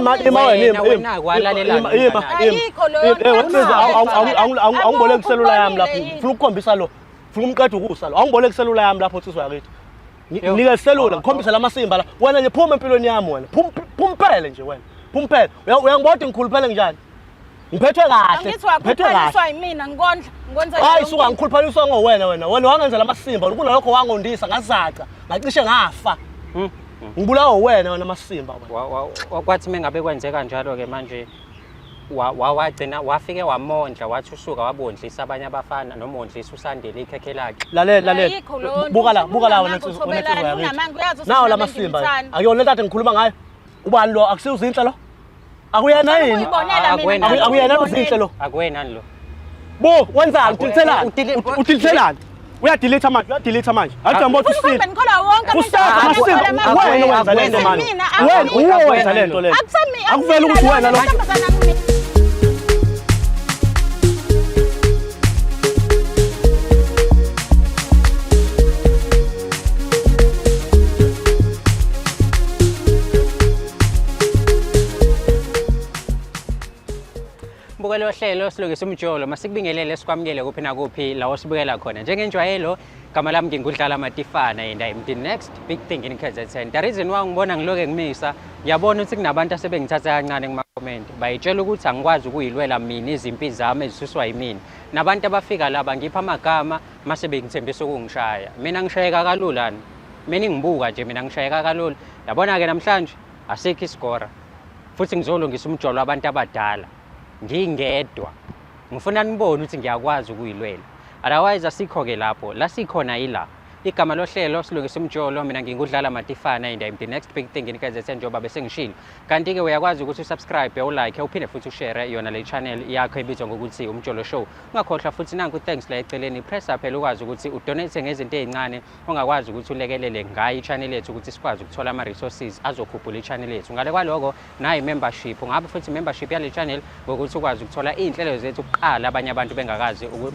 mani ima wena awungiboleki selula yami lapho ufuna ukukhombisa lo ufuna umqeda ukusa lo awungiboleki selula yami lapho uthi yakithi nginika selula ngikhombisa lamasimba la wena nje phuma empilweni yami wena phumphele nje wena phumphele uyangibona ngikhuluphele njani Ngiphethe kahle. Ngiphethe kahle. Mina ngikondla. Hayi suka ngikhuluphaliswa ngowena wena. Wena wangenza lamasimba kunalokho wangondisa ngazaca. Ngacishe ngafa. Ngibulawa wena masimba wena. Kwathi mengabe kwenzeka njalo ke manje wagcina wafike wamondla wathi usuka wabondlisa abanye abafana noma ondlisa usandele ikhekhe lakhe. Lalela. Buka la wena yakithi. Nawo lamasimba. Akuyona lento ngikhuluma ngayo. Ubani lo akusiuzinhle lo? Akuyena yini? Akuyena uzinhle lo. Akuwena lo. Bo wenzani utilithelani? Uyadelete manje. Athi ngibona usile. Wena wenza lento manje. Wena wenza lento le. Akuvela ukuthi wena lo. Bukela ohlelo silungisa umjolo masikubingelele sikwamukele kuphi na kuphi la osibukela khona njengenjwayelo gama lami ngingudlala amatifana and I'm the next big thing in KZN. The reason why ngibona ngiloke ngimisa ngiyabona ukuthi kunabantu asebengithatha kancane kuma comment bayitshela ukuthi angikwazi ukuyilwela mina izimpi zami ezisuswa yimina nabantu abafika laba ngipha amagama mase bengithembisa ukungishaya mina ngishayeka kalula mina ngibuka nje mina ngishayeka kalula yabona ke namhlanje asikho iskora futhi ngizolungisa umjolo abantu abadala ngingedwa ngifuna nibone ukuthi ngiyakwazi ukuyilwela otherwise asikho ke lapho la sikhona yila igama lohlelo silungisa umjolo mina ngingudlala amatifana and I'm the next big thing in KZN njengoba bese ngishilo kanti ke uyakwazi ukuthi usubscribe ulike uphinde futhi ushare yona le channel yakho ebizwa ngokuthi umjolo show ungakhohlwa futhi nanku thanks la eceleni press up ukwazi ukuthi udonate ngezinto ezincane ongakwazi ukuthi ulekelele ngayo i-channel yethu ukuthi sikwazi ukuthola ama resources azokhuphula i-channel yethu ngale kwaloko nayi membership ungabe futhi membership yale channel ngokuthi ukwazi ukuthola izinhlelo zethu kuqala abanye abantu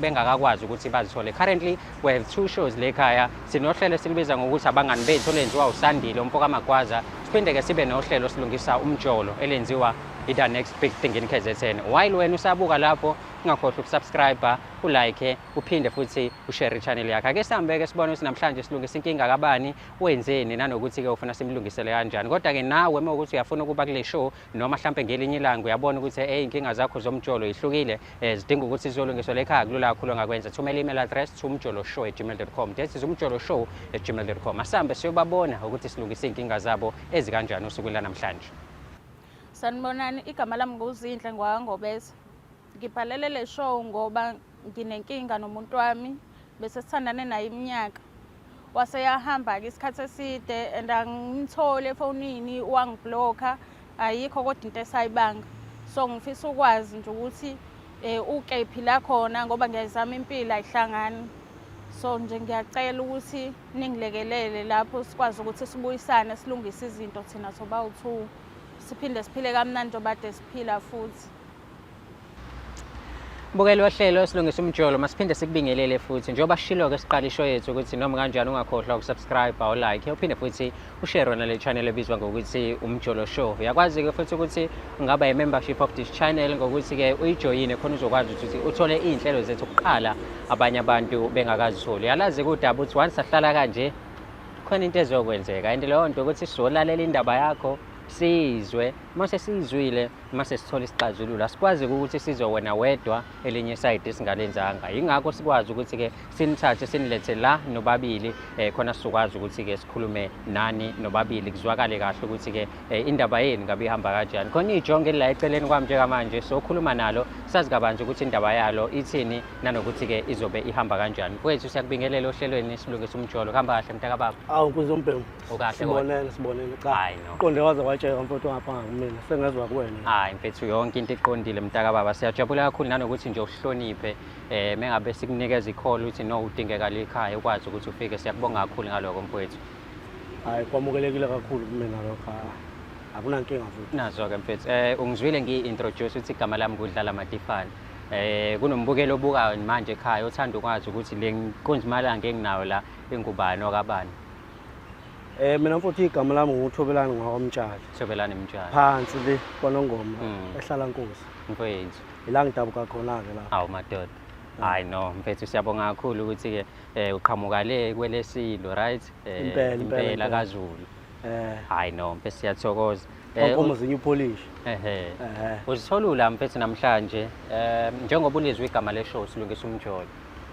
bengakakwazi ukuthi bazithole currently we have 2 shows lekhaya sinohlelo silibiza ngokuthi abangani bethu lenziwa usandile umfoka amagwaza siphinde ke sibe nohlelo silungisa umjolo elenziwa the next big thing in KZN while wena usabuka lapho ungakhohlwa ukusubscribe ulike uphinde futhi ushare channel yakho ake sihambe ke sibone ukuthi namhlanje silungisa inkinga kabani wenzeni nanokuthi ke ufuna simlungisele kanjani kodwa ke nawe ukuthi uyafuna ukuba kule show noma mhlambe ngelinye ilanga uyabona ukuthi inkinga zakho zomjolo ihlukile zidinga ukuthi izolungiswa lekhaya kulula kakhulu ongakwenza thumela email address umjoloshow@gmail.com that is umjoloshow@gmail.com asambe siyobabona ukuthi silungisa inkinga zabo ezikanjani usuku la namhlanje. Sanibonani igama lami nguzinhle ngwangobeza ngibhalele le show ngoba nginenkinga nomuntu wami bese sithandane naye iminyaka wase yahamba ke isikhathi eside and angimthole efonini wangiblocka ayikho kodwa into esayibanga so ngifisa ukwazi nje ukuthi ukephi la khona ngoba ngiyazama impilo ayihlangani so nje ngiyacela ukuthi ningilekelele lapho sikwazi ukuthi sibuyisane silungise izinto thina soba u2 siphinde siphile kamnandi njengoba siphila futhi. Bukela ohlelo silungisa umjolo masiphinde sikubingelele futhi njengoba shilo ke siqala ishow yethu ukuthi noma kanjani ungakhohlwa ukusubscribe ulike uphinde futhi ushare on le channel ebizwa ngokuthi umjolo show uyakwazi ke futhi ukuthi ungaba membership of this channel ngokuthi ke uyijoyine khona uzokwazi ukuthi uthole izinhlelo zethu kuqala abanye abantu bengakazitholi yalazi kudaba ukuthi once ahlala kanje khona into ezokwenzeka and leyo nto ukuthi sizolalela indaba yakho sizwe mase sizwile mase sithola isixazululo asikwazi ukuthi sizowena wedwa elinye side singalenzanga ingakho sikwazi ukuthi ke sinithathe sinilethe la nobabili khona sizokwazi ukuthi ke sikhulume nani nobabili kuzwakale kahle ukuthi ke indaba yeni ngabe ihamba kanjani khona ijonge la eceleni kwami njengamanje sokhuluma nalo sazi kabanzi ukuthi indaba yalo ithini nanokuthi ke izobe ihamba kanjani kwethu siyakubingelela ohlelweni silungisa umjolo kuhamba kahle mntaka baba awu kuzombhemu okahle sibonene cha qonde waze watshela mfowethu ngaphanga kumina sengezwa kuwena hayi mfethu yonke into iqondile mntaka baba siyajabula kakhulu nanokuthi nje uhloniphe mengabe sikunikeza icall ukuthi no udingeka lekhaya ukwazi ukuthi ufike siyakubonga kakhulu ngaloko mfowethu hayi kwamukelekile kakhulu kumina lokho akunankinga futhi nazo ke mfethu ungizwile ngi-introduce ukuthi igama lami ngudlala amatifana kunombukelo obukayo manje ekhaya othanda ukwazi ukuthi le nkonzo imalanga enginayo la ingubani okabani Mina mfowethu igama lami nguThobelani ngwakwamtshali. Thobelani Mtshali. Phansi le kwaNongoma Mm. ehlala Nkosi. Mfowethu. Ila ngidabuka khona-ke la. Awu madoda. Hayi no, mfethu siyabonga kakhulu ukuthi ke uqhamuka le kwelesilo, right? Impela kaZulu. Hayi no, mfethu siyathokoza. Konkomo zinye upolish. Uzitholula mfethu namhlanje njengoba ulizwe igama leshow silungisa umjolo.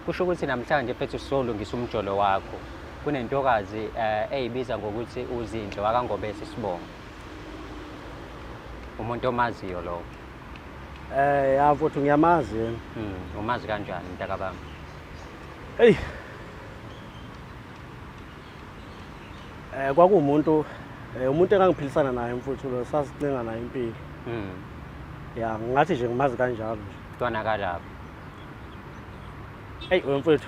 Kusho ukuthi namhlanje mfethu sizolungisa umjolo wakho. Kunentokazi eyibiza ngokuthi uzinhle wakangobese sibonga. Umuntu omaziyo lo. Ya mfowethu ngiyamazi yena. Umazi kanjani mntakabami? Hey. Kwakuwumuntu umuntu engangiphilisana naye mfowethu lo sasicinga naye impilo. Ya ngathi nje ngimazi kanjalo nje. Twanakala lapho. Hey mfowethu.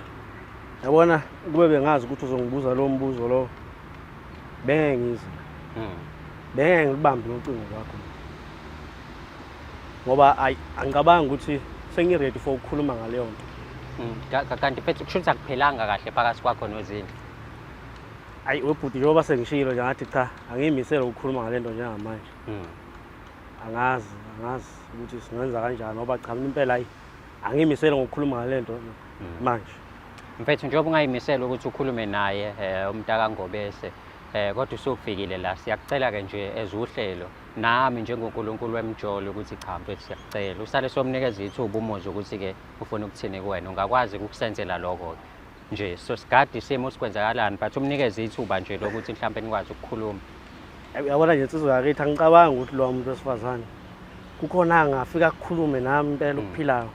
Yabona kube bengazi ukuthi uzongibuza lo mbuzo lo. Bengeke ngize. Bengeke ngilibambe nocingo lwakho. Ngoba angicabangi ukuthi sengiready for ukukhuluma ngaleyo nto. Kanti mfethu kusho ukuthi akuphelanga kahle phakathi kwakho noZindle. Hayi webhuti njengoba sengishilo nje ngathi cha angiyimisele ukukhuluma ngale nto njengamanje. Angazi ukuthi singenza kanjani ngoba cha mina impela angiyimisele ngokukhuluma ngale nto manje. Mfethu njengoba ungayimisela ukuthi ukhulume naye umntaka Ngobese kodwa usufikile la siyakucela ke nje ezuhlelo nami njengoNkulunkulu wemjolo ukuthi cha mfethu siyakucela usale somnikeza ithuba umuzi ukuthi ke ufuna ukuthini kuwena ungakwazi ukusenzela lokho nje so sigadi isimo sikwenzakalani but umnikeza ithuba nje lokuthi mhlawumbe nikwazi ukukhuluma. Yabona nje insizwa yakithi angicabangi ukuthi lo muntu wesifazane kukhona angafika ukukhulume nami impela ukuphilayo.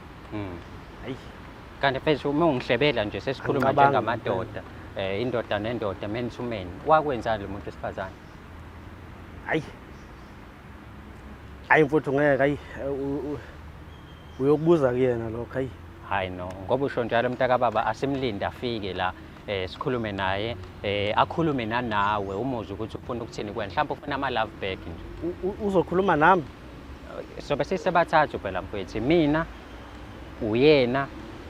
Hayi kanti mfethu uma ungihlebela nje sesikhuluma njengamadoda indoda nendoda man to man wakwenzani lo muntu wesifazane? Hayi mfowethu ngeke uyokubuza kuyena lokho hayi no ngoba usho njalo mntaka baba asimlinde afike la sikhulume naye akhulume nawe umuzi ukuthi ufuna ukuthini kuwena mhlawumbe ufuna ama love back nje uzokhuluma nami sobe sisebathathu phela mfowethu mina uyena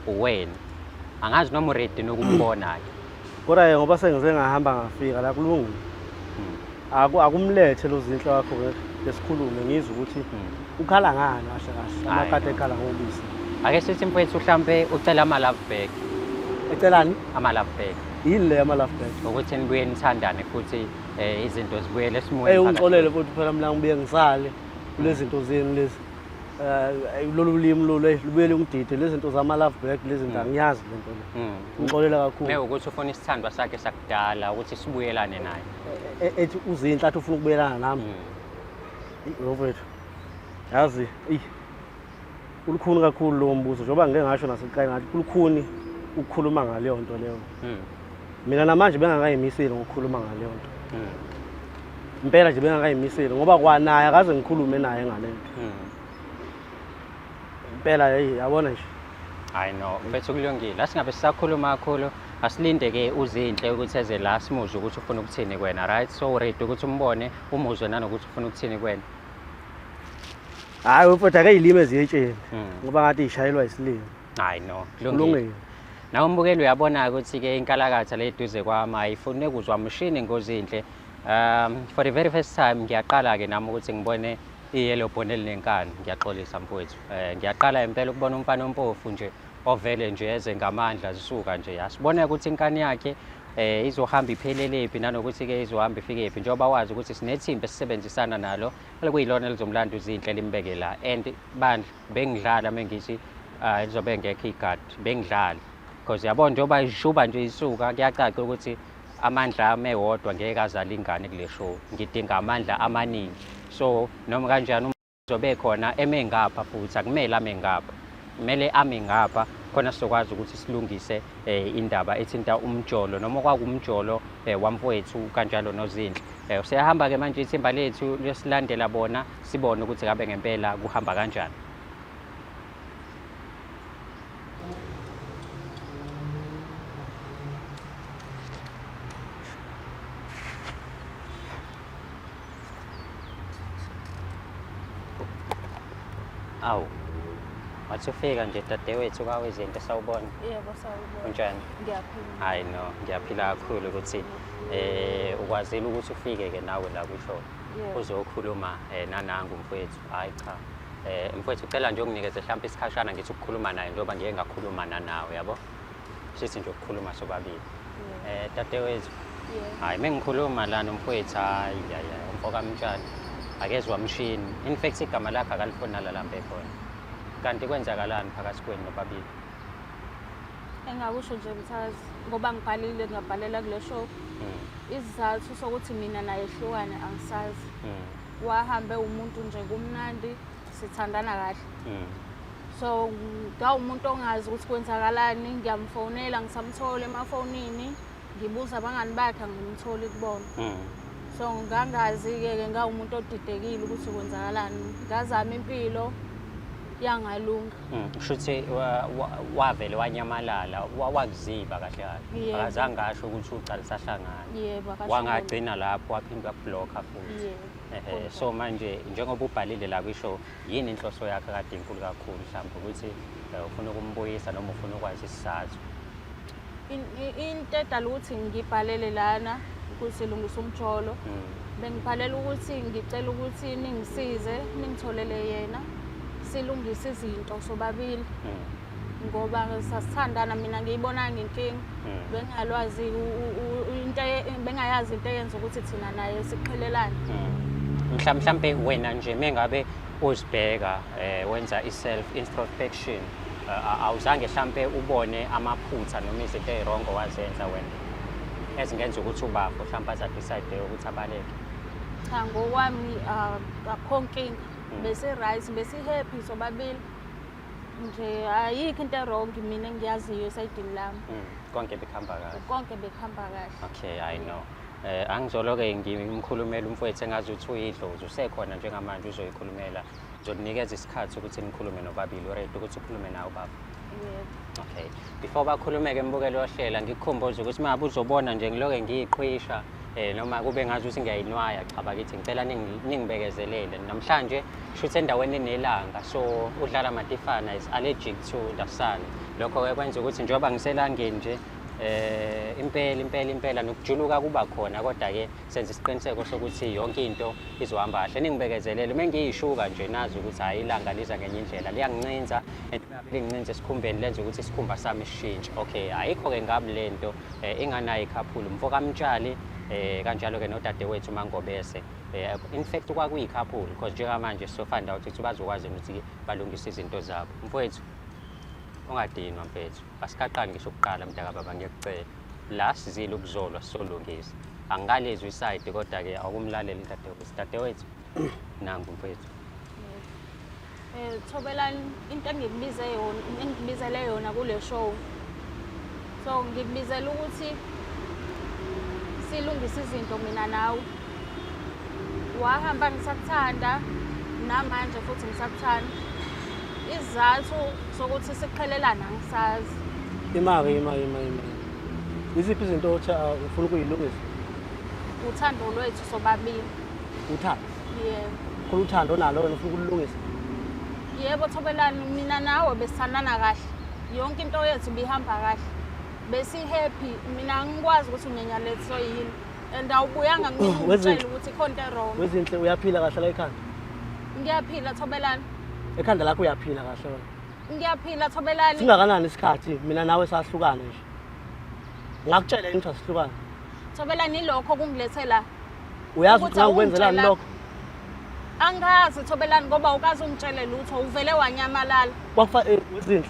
uwena angazi noma ready nokumbona ke kodwa ngoba sengize ngahamba ngafika la kulungile akumlethe lo Zinhle wakho lesikhulume ngizwe ukuthi ukhala ngani kahle amakade ekhala ngobisi. Ake sithi mfowethu mhlambe ucela ama love back. Ecelani? Ama love back. Yini le ama love back? Ukuthi nibuye nithandane futhi izinto zibuyele esimweni. Ungixolele futhi phela mina ngibuye ngisale kulezi zinto zenu lezi. Lolu limi lubuye lungidide lezi zinto zama love back lezi zinto angiyazi lento le. Ngixolela kakhulu. Meke ukuthi ufuna isithandwa sakhe sakudala ukuthi sibuyelane naye. Ethi uZinhle athi ufuna ukubuyelana nami. Mfowethu. Yazi ulukhuni kakhulu lo mbuzo njengoba ngeke ngasho nasekuqala ngathi ulukhuni ukukhuluma ngaleyo nto leyo. Mina namanje bengakayimiseli ngokukhuluma ngaleyo nto. Impela nje bengakayimiseli ngoba kwanaye akaze ngikhulume naye ngale nto. Impela yabona nje. Hayi no, mfethu kulungile. Asingabe sisakhuluma kakhulu, asilinde ke uZinhle ukuthi eze la simuze ukuthi ufuna ukuthini kuwena, right? So ready ukuthi umbone, umuzwe nanokuthi ufuna ukuthini kuwena. Hayi mfowethu akayilime eziyetsheni ngoba ngathi ishayelwa isilimo. Hayi no, kulungile. Nawe umbukeli uyabona ukuthi ke inkalakatha le eduze kwami ayifune kuzwa umshini ngoZinhle. For the very first time ngiyaqala ke nami ukuthi ngibone iyellow bone elinenkani ngiyaxolisa mfowethu. Ngiyaqala impela ukubona umfana ompofu nje ovele nje eze ngamandla zisuka nje yasibona ukuthi inkani yakhe izohamba iphelelepi nanokuthi ke izohamba ifikephi njengoba wazi ukuthi sinethimba esisebenzisana nalo ekuyilona elizomlanda uZinhle limbeke la and bandla bengidlala mengithi lizobe ngekho igadi bengidlala because yabona njengoba ishuba nje isuka kuyacaca ukuthi amandla ami ewodwa ngeke azale ingane kule show ngidinga amandla amaningi so noma kanjani uzobe khona emengapha futhi akumele amengapha kumele ame ngapha khona sizokwazi ukuthi silungise indaba ethinta umjolo noma kwakumjolo wamfowethu kanjalo noZinhle. Siyahamba ke manje ithimba lethu lesilandela bona sibone ukuthi ngabe ngempela kuhamba kanjani. Awu wathi ufika nje dadewethu kwawezinto sawubona Yebo sawubona. unjani Ngiyaphila. hayi no ngiyaphila kakhulu ukuthi ukwazile ukuthi ufike-ke nawe la kwisho Yebo. uzokhuluma nanangu mfowethu hayi cha mfowethu ucela nje unginikeze mhlawumbe isikhashana ngithi ukukhuluma naye njengoba ngike ngakhuluma nawe yabo sithi nje ukukhuluma sobabili dadewethu hayi mengikhuluma la nomfowethu hayi umfoka mtshana akezwa mshini in fact igama lakhe akalifona la lambe khona kanti kwenzakalani phakathi kwenu nobabili Engakusho nje Mthazi ngoba ngabhalela kule show. Isizathu sokuthi mina naye ehlukane angisazi. Wahambe umuntu nje kumnandi sithandana kahle. So umuntu ongazi ukuthi kwenzakalani ngiyamfonela ngisamthola emafonini ngibuza abangani bakhe ngimtholi kubona. So ngangazi-ke ngawumuntu odidekile ukuthi kwenzakalani ngazama impilo yangalunga. Shuthi wavele wanyamalala wakuziba kahle kahle akazange asho ukuthi ucala sahlangana Yebo wangagcina lapho waphinda blocker futhi so manje njengoba ubhalile la kwisho yini inhloso yakhe kade inkulu kakhulu mhlawumbe ukuthi ufuna ukumbuyisa noma ufuna ukwazi isizathu into edala ukuthi ngibhalele lana kusilungisa umjolo bengibhalela ukuthi ngicela ukuthi ningisize ningitholele yena silungisa izinto sobabili ngoba sasithandana mina ngiyibona ngenkinga bengalwazi into bengayazi into eyenza ukuthi thina naye siqhelelane mhlawumbe wena nje mengabe uzibheka wenza i-self introspection awuzange mhlawumbe ubone amaphutha noma izinto ezirongo wazenza wena ezingenza ukuthi ubafo mhlawumbe azadecide ukuthi abaleke cha ngokwami akho nkinga bese right bese happy sobabili nje ayikho into wrong mina engiyaziyo esayidini lami konke bekhamba kahle okay I know angizoloke ngimkhulumela umfowethu engazi ukuthi uyidlozi usekhona njengamanje uzoyikhulumela ngizoninikeza isikhathi ukuthi nikhulume nobabili ready ukuthi ukhulume nawe baba okay before bakhulumeke embukelo ohlela ngikukhumbuza ukuthi mabe uzobona nje ngiloke ngiyiqhwisha noma kube ngazi ukuthi ngiyayinwaya cha bakithi ngicela ningibekezelele namhlanje shothi endaweni enelanga so udlala amatifana is allergic to the sun lokho kwenza ukuthi njengoba ngiselangeni nje impela nokujuluka kuba khona kodwa ke senze isiqiniseko sokuthi yonke into izohamba kahle ningibekezelele mengiyishuka nje nazi ukuthi hayi ilanga liza ngenye indlela liyangincinza lingincinza esikhumbeni lenza ukuthi isikhumba sami sishintshe okay ayikho ke ngabi lento inganayo ikhaphulu mfoka mtshali kanjalo ke nodadewethu mangobese in fact kwakuyikhaphulu because njengamanje so find out ukuthi bazokwazi ukuthi balungise izinto zabo mfowethu ungadinwa mfethu asikaqali ngisho ukuqala mntaka baba ngiyacela la sizile ukuzolwa solungisa angalezwe iside kodwa ke akumlalela dadewethu nangu mfethu Thobelani into engibizele yona kule show so ngikubizela ukuthi silungisa izinto mina nawe wahamba ngisakuthanda namanje futhi ngisakuthanda isizathu sokuthi siqhelelana ngisazi imake iziphi izinto ufuna ukuyilungisa uthando lwethu sobabili uthando yebo khona uthando nalo wena ufuna ukulungisa yebo Thobelani mina nawe besithandana kahle yonke into yethu bihamba kahle besi happy mina ngikwazi ukuthi unyenyaletho yini and awubuyanga ngikutshela ukuthi khonto wrong wezinhle uyaphila kahle la ekhanda ngiyaphila Thobelani ekhanda lakho uyaphila kahle wena ngiyaphila Thobelani singakanani isikhathi mina nawe sahlukana nje ngakutshela into asihlukana Thobelani ilokho kungilethela uyazi ukuthi ngakwenzelani lokho angazi Thobelani ngoba ukazi ungitshele lutho uvele wanyamalala kwakufa wezinhle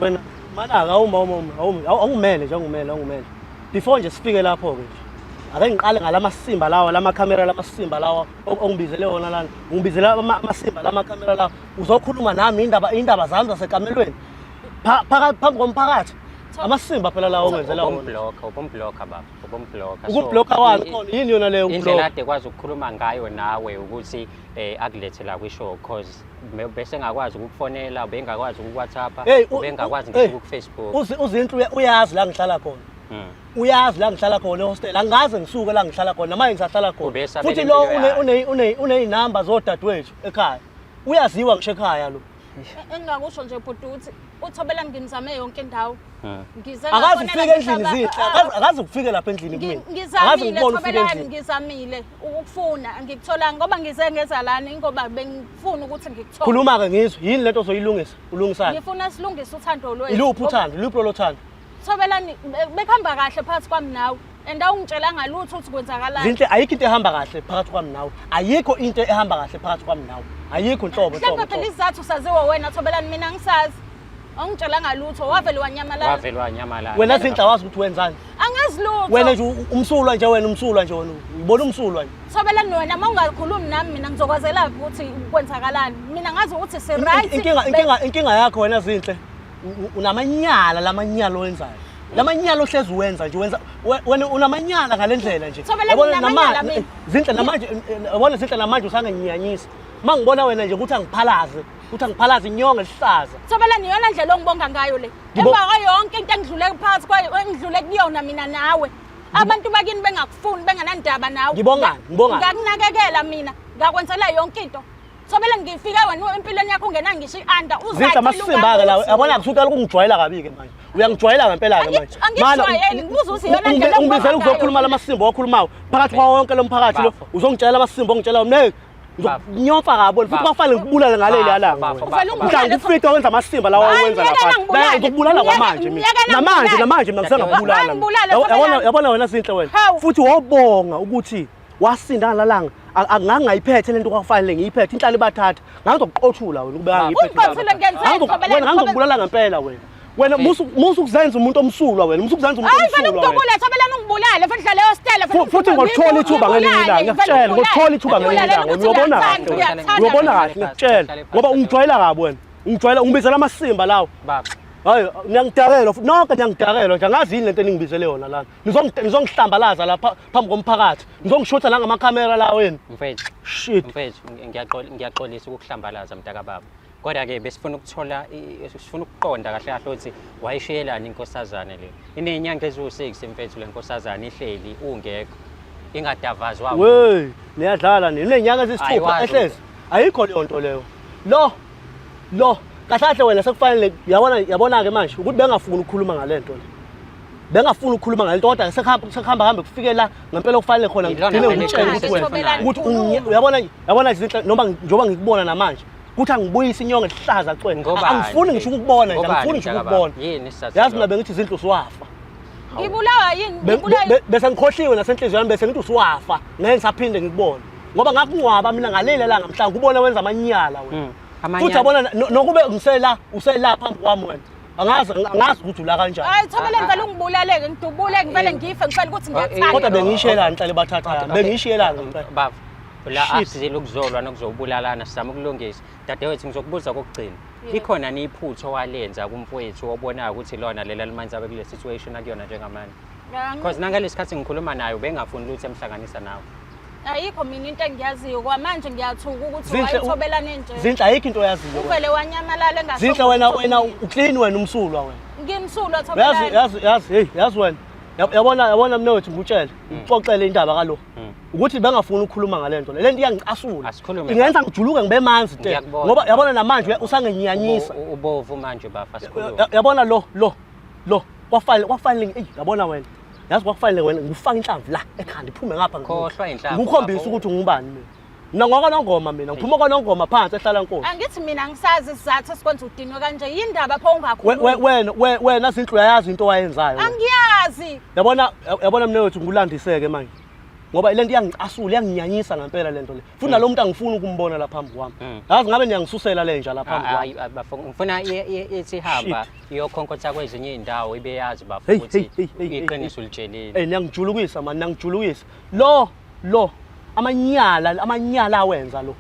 wena manaka awungumele nje awungumele before nje sifike lapho ke ake ngiqale ngalamasimba lawa lamakamera lamasimba lawa ongibizele wona lana ngibizele amasimba lamakamera lawa uzokhuluma nami indaba zami zasekamelweni phakathi phambi komphakathi amasimba phela lawo ongenzela wona ubomblocker baba ubomblocker ukublocker wani khona yini yona leyo indlela ade kwazi ukukhuluma ngayo nawe ukuthi akulethe la kwishow cause bese ngakwazi ukukufonela bengakwazi ukuWhatsApp bengakwazi ngisho kuFacebook uzinhle uyazi la ngihlala khona uyazi la ngihlala khona ehostel angaze ngisuke la ngihlala khona manje ngisahlala khona futhi lo une number zodadewethu ekhaya uyaziwa ngisho ekhaya lo engingakusho nje bhuti uthi uThobelani nginizame yonke indawo ngize akazi ufike endlini zinhle akazi ukufike lapha endlini kumina ngizamile Thobelani ngizamile ukufuna ngikutholanga ngoba ngize ngezalana ngoba bengifuna ukuthi ngikuthole khuluma ke ngizwe yini lento ozoyilungisa ulungisana ngifuna silungise uthando lwethu iluphi uthando iluphi lo thando Thobelani bekhamba kahle phakathi kwami nawe ungitshela ngalutho ukuthi kwenzakalani zinhle ayikho into ehamba kahle phakathi kwami nawe ayikho into ehamba kahle phakathi kwami nawe ayikho inhlobo mhlawumbe phela isizathu saziwa wena Thobelani mina ngisazi ongitshela ngalutho wavele wanyamalala wena zinhle awazi ukuthi wenzani angazi lutho wena nje umsulwa nje wena ubona umsulwa nje Thobelani wena mawungakhulumi nami mina ngizokwazela ukuthi kwenzakalani mina ngazi ukuthi si right inkinga yakho wena zinhle unamanyala lamanyalo wenzayo lamanyalo hlezi uwenza nje wena unamanyala ngalendlela nje yabona namanje zinhle namanje yabona zinhle namanje usangenyanyisa mangibona wena nje ukuthi angiphalaze inyongo elihlaza Thobelani iyona ndlela ongibonga ngayo le emva kwayonke into engidlule phansi kwayo engidlule kuyona mina nawe abantu bakini bengakufuni benganandaba nawe ngibongani ngakunakekela mina ngakwenzela yonke into Thobelani ngifika wena empilweni yakho ungena ngisho ianda uzayitha amasimba ke lawe yabona kusukela ukungijwayela kabi ke manje uyangijwayela ngempela ke manje mana ngibuza uthi iyona ndlela ungibizela ukuzokhuluma lamasimba okhulumayo phakathi kwawo wonke lo mphakathi lo uzongitshela amasimba ongitshela mne ngizonyomfa kabona futhi bafanele ngikubulale ngaleli yalanga mhlawumbe ufike wenza amasimba lawo wenza lapha la ngikubulala kwamanje mina namanje mina ngisengakubulala yabona wena zinhle wena futhi wobonga ukuthi wasindana lalanga angangayiphethe lento kwafanele ngiyiphethe inhlali bathatha ngizokuqothula wena ukubeka ngiyiphethe wena ngizokubulala ngempela wena musu kuzenza umuntu omsulwa wena musu kuzenza umuntu omsulwa wena ngikubulala Thobelani ungibulale futhi dlale hostel futhi ngothola ithuba ngelinye ilanga ngiyakutshela ngothola ithuba ngelinye ilanga uyobona kahle ngiyakutshela ngoba ungijwayela kabi wena ungibizela amasimba lawo hayi ngiyangidakelwa futhi nonke ngiyangidakelwa nje angazi yini lento eningibizele yona lana nizongihlambalaza lapha phambi komphakathi nizongishotha la ngamakhamera la wena mfethu shit mfethu ngiyaxolisa ukuhlambalaza mntaka baba kodwa ke besifuna ukuthola sifuna ukuqonda kahle kahle ukuthi wayishiyelana inkosazana le inenyanga eziwu6 mfethu le nkosazana ihleli ungekho ingadavazwa we niyadlala ninenyanga ezisithupha ehlezi ayikho leyo nto leyo lo kahle wena sekufanele yabona ke manje ukuthi bengafuni ukukhuluma ngalento le bengafuni ukukhuluma ngalento kodwa sekuhamba kufikela ngempela okufanele khona ngidine ngitshela ukuthi uyabona izinhle njoba ngikubona namanje kuthi angibuyise inyongo elihlaza cwene angifuni ngisho ukubona nje angifuni ngisho ukubona yazi ngabe ngithi izinto usiwafa ngibulawa yini bese ngikhohliwe nasenhlizweni yami bese ngithi usiwafa ngeke ngisaphinde ngikubone ngoba ngakungwaba mina ngaleli la namhlanje kubona wenza amanyala wena futhi yabona nokube usela phambi kwami wena angazi ukuthi ula kanjani hayi Thobelani vele ungibulaleke ngidubule ngivele ngife ngifela ukuthi ngiyathanda kodwa bengiyishiyelana inhlali bathatha bengiyishiyelana baba la asizile ukuzolwa nokuzobulalana sizama ukulungisa dadewethu ngizokubuza kokugcina ikhona niphutho walenza kumfowethu obonayo ukuthi lona lela limanzi abe kule situation akuyona njengamanje because nangalesikhathi ngikhuluma nayo bengafuni lutho emhlanganisa nawe ayikho mina into engiyaziyo kwamanje ngiyathuka ukuthi wayithobelane nje zinhle ayikho into oyaziyo uvele wanyamalala engaso zinhle wena uclean wena umsulwa wena ngimsulwa Thobelani yazi wena yabona mnewethu ngutshela uxoxele indaba kalo ukuthi bengafuni ukukhuluma ngalento lento iyangicasula ingenza ngijuluke ngibe manzi te ngoba yabona namanje usangenyanyisa ubovu manje bafa sikhuluma yabona lo kwafanele yabona wena yazi kwafanele wena ngifaka inhlamvu la ekhanda iphume ngapha khohlwa inhlamvu ngikukhombisa ukuthi ungubani mina ngoba nongoma mina ngiphuma kwanongoma phansi ehlala Nkosi angithi mina ngisazi isizathu esikwenza udinwe kanje yindaba pho ungakhuluma wena zinhle uyayazi into wayenzayo angiyazi yabona mnewethu ngulandiseke manje ngoba lento iyangicasula iyanginyanyisa ngempela lento le futhi nalo muntu angifuni ukumbona la phambi kwami yazi ngabe niyangisusela lenja la phambi kwami ngifuna ethi hamba iyokhonkotha kwezinye indawo ibeyazi bafu ukuthi iqiniso ulitshelile niyangijulukisa mani niyangijulukisa lo amanyala awenza lo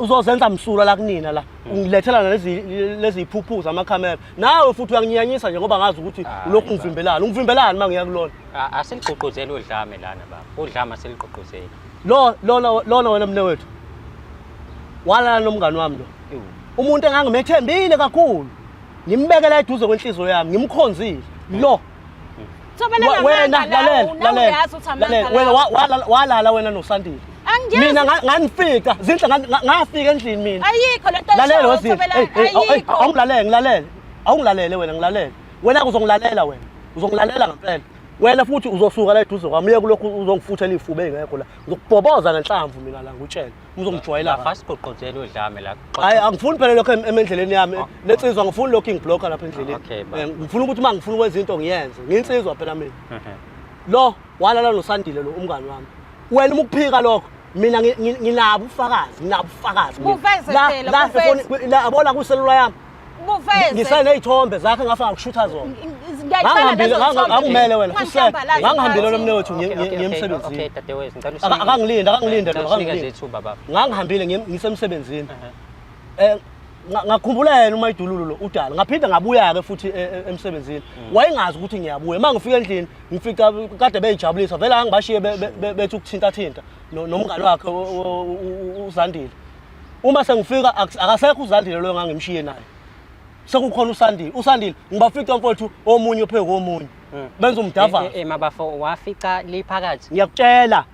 uzozenza msulwa la kunina la ungilethela lezi iphuphuza amakhamera nawe futhi uyanginyanyisa nje ngoba ngazi ukuthi ulokhu ungivimbelani mangiya kulona aseligqugquzela udlame lana baba udlame aseligqugquzela lona wena mnewethu walala nomngani wami lo umuntu engangimethembile kakhulu ngimbekela eduze kwenhliziyo yami ngimkhonzile lo wena lalela wena walala wena noSandile mina nganifika zinhle ngafika endlini mina ayikho lento lalela wesi ayikho awungilalele wena ngilalele wena uzongilalela wena uzongilalela ngempela wena futhi uzosuka la eduze kwami uye kulokhu uzongifuthela ifuba engekho la ngizokubhoboza ngenhlamvu mina la ngutshela uzongijwayela fast qoqozela udlame la hayi angifuni phela lokho emendleleni yami lensizwa ngifuni lokho ingiblocker lapha endleleni ngifuna ukuthi uma ngifuna ukwenza into ngiyenze nginsizwa phela mina lo walala nosandile lo umngani wami wena ukuphika lokho mina nginabo ufakazi la abona ku cellular yami ngisane izithombe zakhe ngafaka ukushutha zona angihambile wena ngangihambile lo mnewethu ngiyemsebenzini okay dadewethu ngicela akangilinde ngangihambile ngisemsebenzini ngakhumbula yena uma idululo lo udala ngaphinda ngabuya ke futhi emsebenzini wayengazi ukuthi ngiyabuya mangifika endlini ngifika kade beyijabulisa vele angibashiye bethi ukuthinta nomngane wakhe uZandile uma sengifika akasekho uZandile lo ngangimshiye naye sekukhona uSandile ngibafica mfowethu omunye ophe komunye benza umdava mabafo wafica liphakathi ngiyakutshela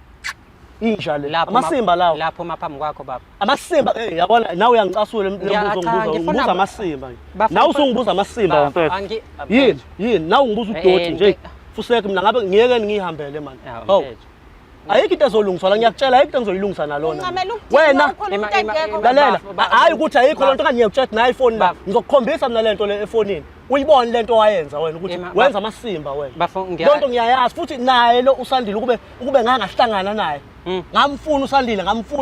inja le amasimba lawo lapho maphambi kwakho baba amasimba yabona nawe uyangicasula ngibuza amasimba nawe usungibuza amasimba mfowethu yini nawe ngibuza udoti nje fuseke mina ngabe ngiyeke ngihambele manje hawu ayikho into ezolungiswa la ngiyakutshela ayikho into engizoyilungisa nalona wena lalela hayi ukuthi ayikho lento kanye ngiyakutshela na iPhone la ngizokukhombisa mina lento le efonini uyibone lento wayenza wena ukuthi wenza amasimba wena lonto ngiyayazi futhi naye lo uSandile ukube ngangahlangana naye ngamfuna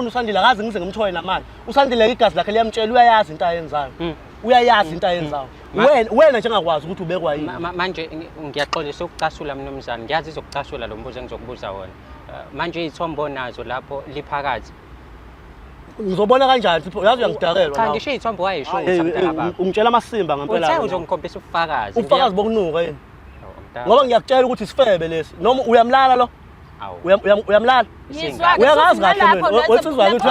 uSandile akazi ngize ngimthoye namanje uSandile igazi lakhe liyamtshela uyayazi into ayenzayo uyayazi into ayenzayo wena njengakwazi ukuthi ubekwa yini manje ngiyaxolisa ukucasula mnumzane ngiyazi izokucasula lo mbuzo engizokubuza wona manje izithombo nazo lapho liphakathi ngizobona kanjani yazi uyangidakelwa cha ngisho izithombo wayisho baba ungitshela amasimba ngempela uthe uzongikhombisa ubufakazi bokunuka yini ngoba ngiyakutshela ukuthi isifebe lesi noma uyamlala lo uyamlala uyangazi kahle wetsizwa ukuthi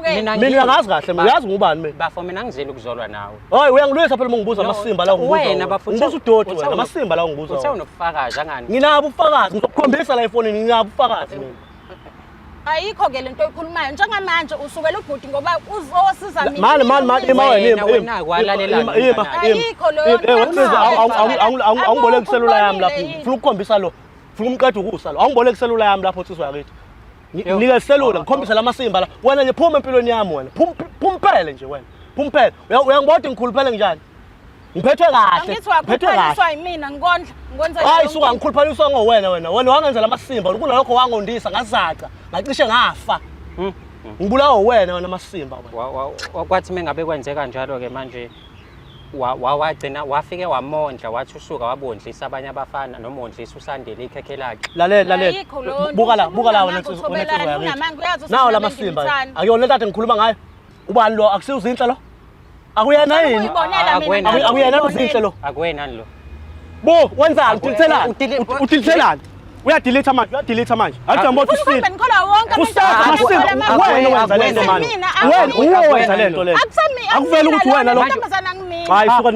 mina uyangazi kahle mina uyazi ngubani mina bafo mina ngizile ukuzolwa nawe hoyi uyangilwisa phela ngibuza amasimba la ngibuza udoti wena amasimba la ngibuza uthe unobufakazi angani nginabo ubufakazi ngizokukhombisa la efonini nginabo ubufakazi mina ayikho ke lento oyikhulumayo njengamanje usukela ubhuti ngoba uzosiza mina wena kwalalela ayikho lo awungibole kuselula yami lapho ngifuna ukukhombisa lo funa umqeda ukusa lo awungibole kuselula yami lapho siswa yakithi nika iselula ngikhombisa lamasimba la wena nje phuma empilweni yami wena phumphele nje wena phumphele uyangibona ngikhuluphele njani ngiphethwe kahle ngithwa yimina ngikwenza hayi suka ngikhuluphaliswa ngowena wena wangenza lamasimba kunalokho wangondisa ngazaca ngacishe ngafa ngibulawa wena amasimba wena kwathi mengabe kwenzeka njalo ke manje wagcina wafike wamondla wathi usuka wabondlisa abanye abafana noma ondlisa uSandile ikhekhe lakhe lalela buka la wena nawo lamasimba akuyona lento ngikhuluma ngayo ubani lo akusiuzinhle lo akuyena yini akuyena uzinhle lo akuwena lo bo wenzani utilithelani uyadelete manje athi ngibona usile kusaka amasimba wena wenza lento manje wena uwenza lento le akuvela ukuthi wena lo hayi suka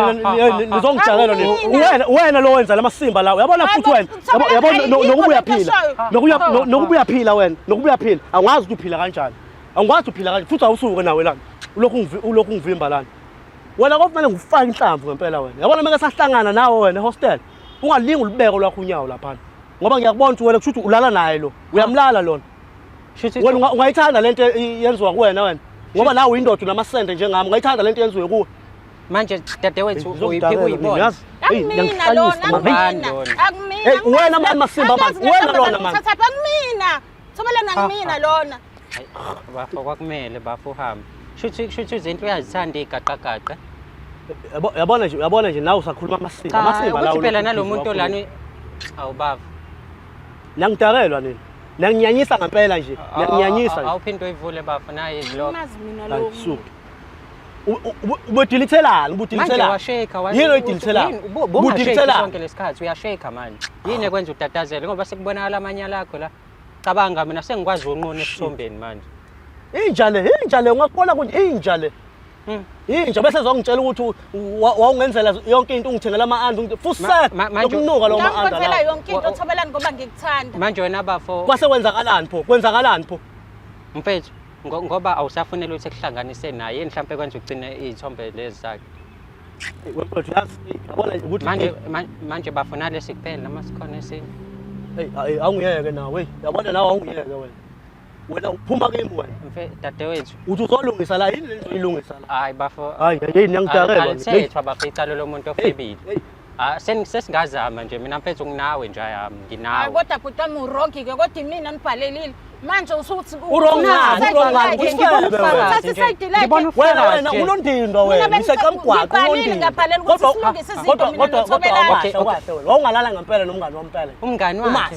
nizongijalela wena lo wenza lamasimba lawo uyabona futhi wena yabona nokubuya phila wena nokubuya phila angazi ukuthi uphila kanjani angikwazi uphila kanjani futhi awusuke nawe lana ulokhu ngivimba lana wena kufanele ngifake inhlamvu ngempela wena yabona meke sahlangana nawe wena hostel ungalingi ulibeko lwakho unyawo lapha ngoba ngiyakubona ukuthi wena kushuthi ulala naye lo uyamlala lona wena ungayithanda lento yenziwa kuwena wena ngoba nawe uyindoda unamasende njengami ungayithanda lento yenziwe kuwe manje dadewethu uyiphika uyibona mina lona wena amasimba manje wena lona manje akumina sobelana ngimina lona bafo kwakumele bafo uhambe shuthi izinto uyazithanda igaqagaqa uyabona nje nawe usakhuluma amasimba lawo phela nalomuntu lana awubava ngiyangidakelwa nini ngiyanginyanyisa ngempela nje ngiyanginyanyisa awuphinde uyivule bafo naye iziloko mazi mina lo ubudilithelana manje washeka yini oyidilithelana ubudilithelana sonke lesikhathi uyasheka manje yini ekwenza utatazele ngoba sekubonakala amanyala akho la cabanga mina sengikwazi unqona esithombeni manje inja le ungakubona ukuthi inja le Inja bese zongitshela ukuthi wawungenzela yonke into ungithengela ama-anda futhi lokunuka lawo ma-anda ngikwenzelela yonke into Thobelani ngoba ngikuthanda. Manje wena bafo kwase kwenzakalani pho mfethu ngoba awusafunela ukuthi kuhlanganise naye mhlawumbe kwenza ugcine izithombe lezi zakhe. Wemfethu yazi yabona ukuthi manje bafuna lesi kuphela noma sikhona esinye. Hey awungiyeke nawe yabona nawe awungiyeke wena uphuma kimi wena Mfethu dadewethu uthi uzolungisa la yini lento ilungisa la hayi bafo hayi yini ngiyakudakelwa alithethwa bafo icalo lomuntu ofebile. Sesingazama nje mina mfethu nginawe nje ayami nginawe. Kodwa bhuti wami urongi ke kodwa mina nibhalelile manje usuthi wena unondindo wena ngiseqamgwaqo unondindo kodwa wawungalala ngempela nomngani wampela umngani wakhe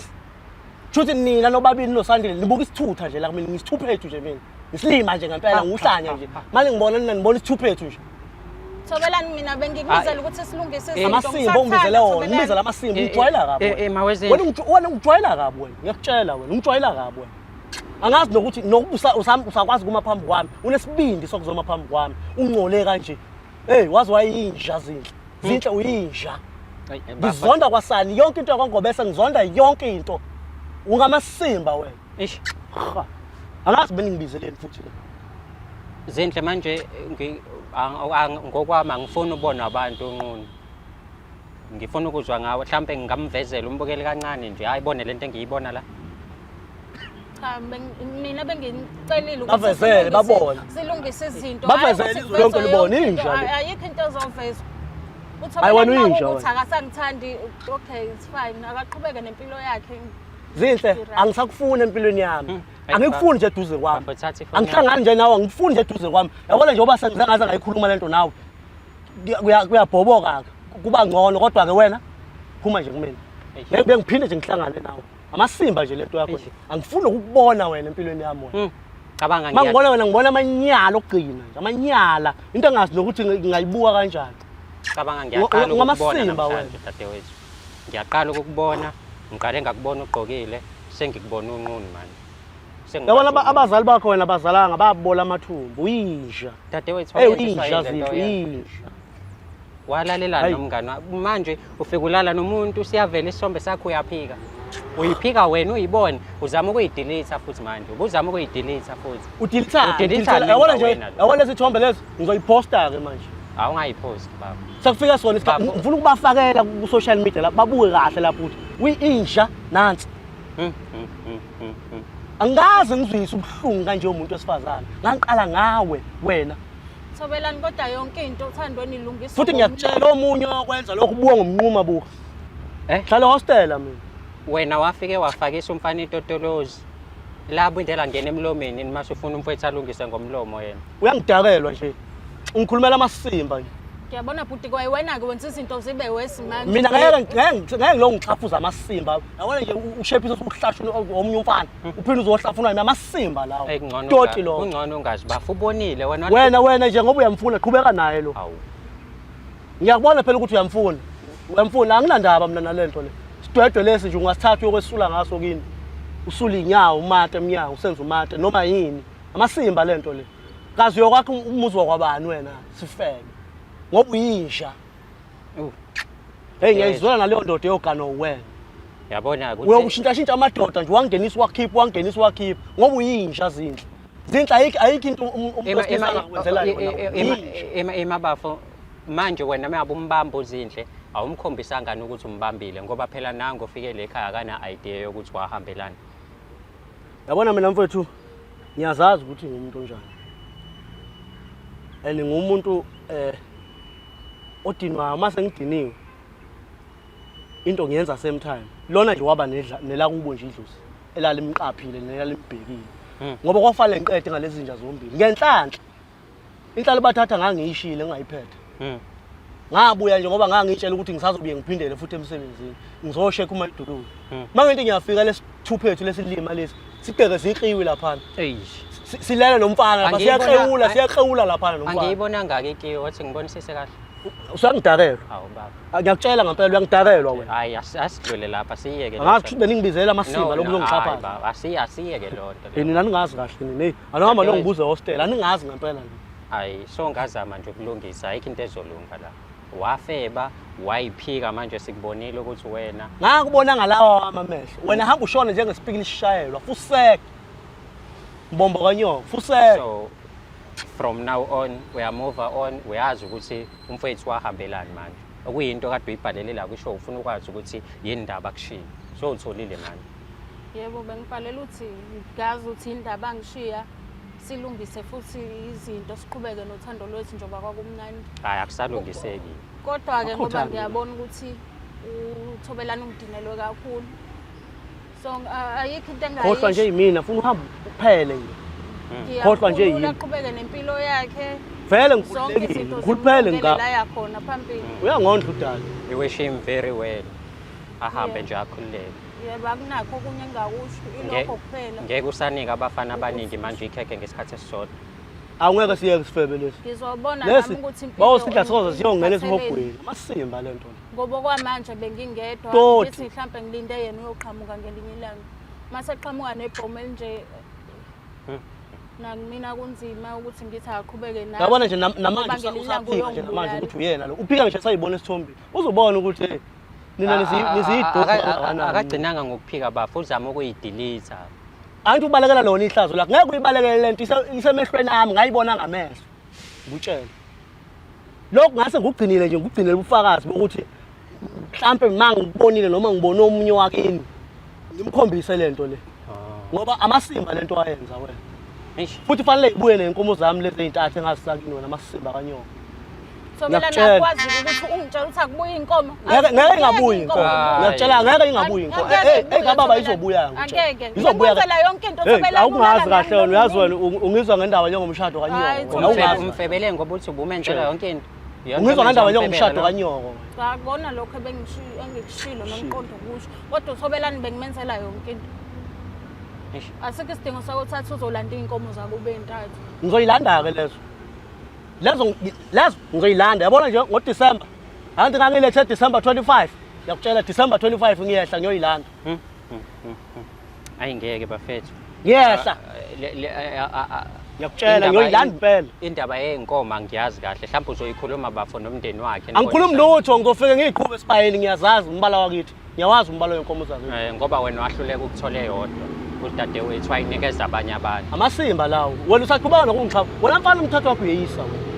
Shuthi nina nobabili noSandile nibuka isithutha nje la mina ngisithuphethu nje mina ngisilima nje ngempela nguhlanya nje manje ngibona nina nibona isithuphethu nje Thobelani mina bengikubizela ukuthi silungise izinto amasimba ungibizela wona ngibizela amasimba ujwayela kabi wena ujwayela kabi wena ngiyakutshela wena ungijwayela kabi wena angazi nokuthi nokubusa usakwazi kuma phambi kwami unesibindi sokuzoma phambi kwami ungcole kanje wazi wayinja zinhle uyinja ngizonda kwasani yonke into yakwangobese ngizonda yonke into ungamasimba wena ish angazi beningibizeleni futhi zinhle manje ngokwami angifuni ubona abantu unqunu ngifuna ukuzwa ngawe mhlambe ngingamvezela umbukeli kancane nje ayibone lento engiyibona la mina bengicelile bavezele babona silungise izinto bavezele izwe lonke libona inja ayikho into ezovezwa hayi wena uyinja uthi akasangithandi okay it's fine akaqhubeke nempilo yakhe zinhle angisakufuni empilweni yami angikufuni nje eduze kwami angihlangani nje nawe angifuni nje eduze kwami yabona nje oba sengizengaza ngayikhuluma lento nawe kuyabhoboka kuba ngcono kodwa ke wena phuma nje kumina bengiphinde nje ngihlangane nawe amasimba nje lento yakho nje angifuni ukubona wena empilweni yami wena cabanga mangibona wena ngibona amanyala okugcina nje amanyala into engazi nokuthi ngayibuka kanjani cabanga ngiyaqala ukubona namhlanje dadewethu ngiyaqala ukukubona ngiqale ngakubona ugqokile sengikubona unqunu manje yabona abazali bakho wena abazalanga babola amathumbu uyinja dadewethu uyinja zinhle walalela nomngani manje ufika ulala nomuntu siyavela isombe sakho uyaphika uyiphika wena uyibone uzama ukuyidelete futhi manje ubuzama ukuyidelete futhi udelete yabona nje yabona lesithombe lesi ngizoyiposta ke manje awungayipost baba sakufika sona isikhathi ngifuna ukubafakela ku social media lapha babuke kahle lapho ukuthi uyinja nansi angaze ngizwise ubuhlungu kanje umuntu wesifazana ngiqala ngawe wena Thobelani kodwa yonke into uthandweni ilungisa futhi ngiyakutshela omunye okwenza lokhu buka ngomnquma buka hlala hostela mina wena wafike wafakisa umfana itotolozi labo indlela ngene emlomeni mase ufuna umfowethu alungise ngomlomo yena uyangidakelwa nje ngikhulumela amasimba nje ngiyabona bhuti kwaye wena ke wenza izinto zibe wesi manje mina ngeke lo ngichafuza amasimba yabona nje ushephisa ukuhlashuna omunye umfana uphinde uzohlafuna nami amasimba lawo toti lo ungcono ungazi bafu ubonile wena nje ngoba uyamfuna qhubeka naye lo ngiyakubona phela ukuthi uyamfuna anginandaba mina nalento le sidwedwe lesi nje ungasithatha uyokwesula ngaso kini usula inyawo umate emnyawo usenza umate noma yini amasimba lento le kazi yokwakho umuzi wakwabani wena sifeke ngoba uyinja ngiyayizwela naleyo ndoda eyogano wena yabona ukuthi uyokushintsha amadoda nje wangenisa wakhipha ngoba uyinja zinhle ayikho into umphosisa emabafo manje wena mayabe umbamba uzinhle awumkhombisanga ukuthi umbambile ngoba phela nango ufike le ekhaya kana idea yokuthi wahambelana yabona mina mfowethu ngiyazazi ukuthi ngumuntu onjani ngumuntu odinwayo mase ngidiniwe into ngiyenza same time lona nje waba nela kubo nje idlozi elala imqaphile nelala imbhekile ngoba kwafanele ngiqede ngalezi zinja zombili ngenhlanhla inhlalo bathatha ngangiyishile ngayiphethe ngabuya nje ngoba ngangitshela ukuthi ngisazobuye ngiphindele futhi emsebenzini ngizosheka uma idululo manje into ngiyafika lesithuphethu lesilima lesi siqeke zikriwi lapha silele nomfana lapha siyakrewula lapha nomfana angiyibona ngake ke wathi ngibonisise kahle usangidakelwa hawu baba ngiyakutshela ngempela uyangidakelwa wena hayi asidlule lapha siyeke angathi beningibizela amasimba lokuzongixhapha baba asiyeke lonto yini naningazi kahle nini anihamba nongibuze hostel aningazi ngempela Hayi songazama nje ukulungisa ayikho into ezolunga la. Wafeba, wayiphika manje sikubonile ukuthi wena. Ngakubona ngalawa amamehlo. Wena hamba ushona njengesipikili sishayelwa, fuseke. Mbombo kanyoko, fuseke. So from now on we are move on, uyazi ukuthi umfowethu wahambelani manje. Okuyinto kade uyibhalele la kusho ufuna ukwazi ukuthi yini indaba kushiya. So utholile manje. Yebo bengibhalela uthi ngazi ukuthi indaba angishiya silungise futhi izinto siqhubeke nothando lwethu njengoba kwakumnandi. Hayi akusalungiseki. Kodwa ke ngoba ngiyabona ukuthi uthobelana ungidinelwe kakhulu. So ayikho into engayisho. Kodwa nje yimina ufuna uhamba uphele nje. Kodwa nje yini. Uqhubeke nempilo yakhe. Vele ngikhuluphele ngaka. La yakhona phambili. Uyangondla udala. We wish him very well. Ahambe nje akhululeke. Yebo akunakho okunye engakusho ilokho kuphela. Ngeke usanika abafana abaningi manje ikhekhe ngesikhathi esisodwa. Awungeke siyeke sifebe lesi. Ngizobona nami ukuthi impilo. Bawusidla soze siyongena esihogweni. Masimba lento. Ngoba kwamanje bengingedwa ngithi mhlambe ngilinde yena uyoqhamuka ngelinye ilanga. Mase qhamuka nebhomo elinje mina kunzima ukuthi ngithi aqhubeke naye. Yabona nje namanje usaphika nje manje ukuthi uyena lo. Uphika ngisho sayibona isithombe. Uzobona ukuthi nina nizidodwa akagcinanga ngokuphika bafu uzama ukuyidelete. Antu ubalekela lona ihlazo la. Ngeke uyibalekele lento isemehlweni ami ngayibona ngamehlo. Ngutshela. Lokho ngase ngugcinile nje ngugcinele ubufakazi bokuthi mhlambe manga ngibonile noma ngibone omunye wakini ngimkhombise lento le. Ngoba amasimba lento ayenza wena. Futhi fanele ibuye nenkomo zami lezi ezintathu engasisakini wena amasimba kanyoko. So mina nakwazi ukuthi ungitshela ukuthi akubuye inkomo. Ngeke ingabuyi inkomo. Ngiyakutshela ngeke ingabuyi inkomo. Kababa izobuya ngitshela. Angeke. Izobuya yonke into sobela. Awungazi kahle wena uyazi wena ungizwa ngendaba njengomshado kanyoko. Awungazi umfebele ngoba uthi ubumenzela yonke into. Ungizwa ngendaba njengomshado kanyoko. Ngakubona lokho engikushilo nomqondo kusho. Kodwa sobelani bengimenzela yonke into. Asikho isidingo sokuthatha uzolanda inkomo zabo ube entathu. Ngizoyilanda ke lezo ngizoyilanda yabona nje ngoDisemba anti ngangilethe December 25 yakutshela December 25 ngiyehla ngiyoyilanda ayingeke bafethu ngiyehla yakutshela ngiyoyilanda impela indaba yenkomo angiyazi kahle mhlawumbe uzoyikhuluma bafo nomndeni wakhe angikhulumi lutho ngizofike ngiyiqhube esibayeni ngiyazazi umbala wakithi ngiyawazi umbala wenkomo zakithi ngoba wena wahluleka ukuthole yodwa udade wethu wayinikeza abanye abantu amasimba lawo wena usaqhubana nokungichaba wena mfana umthathu wakho uyeyisa wena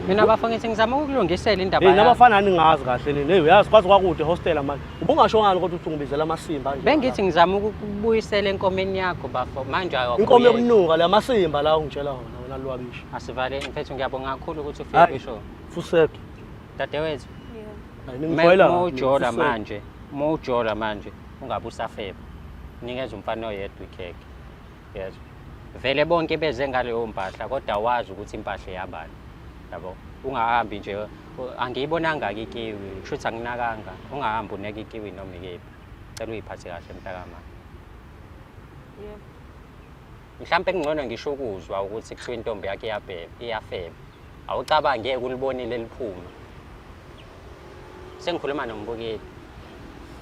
mina bafana ngithi ngizama ukulungisela indaba yakho nabafana ningazi kahle nini uyazi kwazi kwakude hostel manje ubungasho ngalo kodwa uthi ngibizela amasimba nje bengithi ngizama ukubuyisela enkomeni yakho bafo manje ayakho inkomo yokunuka la masimba la ungitshela wona wena lwabisha asivale mfethu ngiyabonga kakhulu ukuthi ufike isho fuseke dade wethu ngimfoyela mojola manje ungabe usafeba nikeza umfana oyedwa ikhekhe yezwa vele bonke beze ngaleyo mpahla kodwa wazi ukuthi impahla yabani yabo ungahambi nje angiyibonanga ikiwi kushuthi anginakanga ungahambi uneka ikiwi noma ikephi cela uyiphathe kahle mntakama yebo mhlambe ngcono ngisho ukuzwa ukuthi kuthiwa intombi yakhe iyafeba awucabange ukulibonile liphuma sengikhuluma nombukeli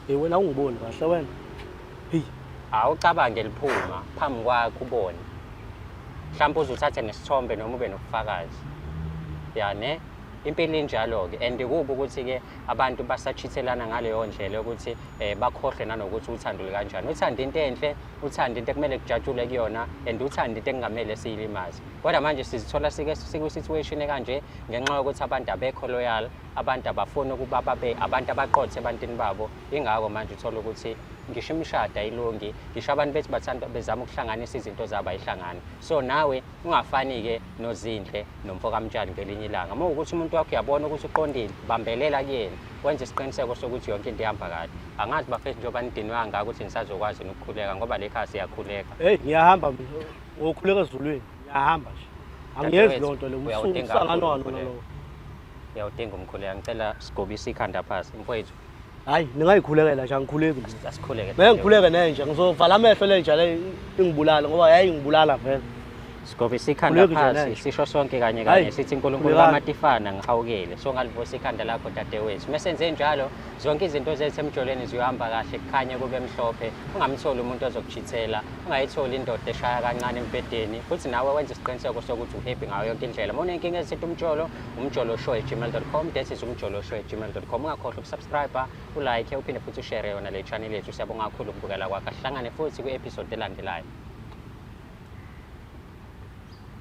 wena ungiboni kahle wena hey awucabange liphuma phambi kwakho ubone mhlawumbe uzuthathe nesithombe noma ube nobufakazi yani impilo injalo ke and kuba ukuthi ke abantu basachithelana ngaleyo ndlela ukuthi bakhohle nanokuthi uthandule kanjani uthanda into enhle uthanda into ekumele kujatshule kuyona and uthanda into engamele siyilimazi kodwa manje sizithola siku situation ekanje ngenxa yokuthi abantu abekho loyal abantu abafuna ukuba babe abantu abaqothe ebantini babo ingakho manje uthola ukuthi ngisho imishado ayilungi ngisho abantu bethu bathanda bezama ukuhlanganisa izinto zabo ayihlangani so nawe ungafani ke nozinhle nomfo kaMtshali ngelinye ilanga uma ukuthi umuntu wakho uyabona ukuthi uqondile bambelela kuyena wenze isiqiniseko sokuthi yonke into ihamba kahle angazi bafethu njengoba nidinwa ngaka ukuthi nisazokwazi ukukhuleka ngoba lekhaya siyakhuleka ngiyahamba ngokhuleka ezulwini ngiyahamba nje angiyezi lonto le umsangano lo uyawudinga umkhuleka ngicela sigobise ikhanda phansi mfowethu hayi ningayikhulekela nje angikhuleki asikhuleke bengikhuleke nenje ngizovala amehlo lenja le ingibulala ngoba yayi ngibulala vele Sikhovisa ikhanda phansi sisho sonke kanye kanye sithi uNkulunkulu kaMatifana ngihawukele so ngalivusa ikhanda lakho dadewethu mesenze njalo zonke izinto zethu emjolweni ziyohamba kahle kukhanye kube mhlophe ungamtholi umuntu ozokuchithela ungayitholi indoda eshaya kancane empedeni futhi nawe wenze isiqiniseko sokuthi uhappy ngayo yonke indlela uma unenkinga ezithi umjolo@gmail.com that is umjolo@gmail.com ungakhohlwa ukusubscribe ulike uphinde futhi ushare yona le channel yethu siyabonga kakhulu ukubukela kwakho sihlangane futhi ku-episode elandelayo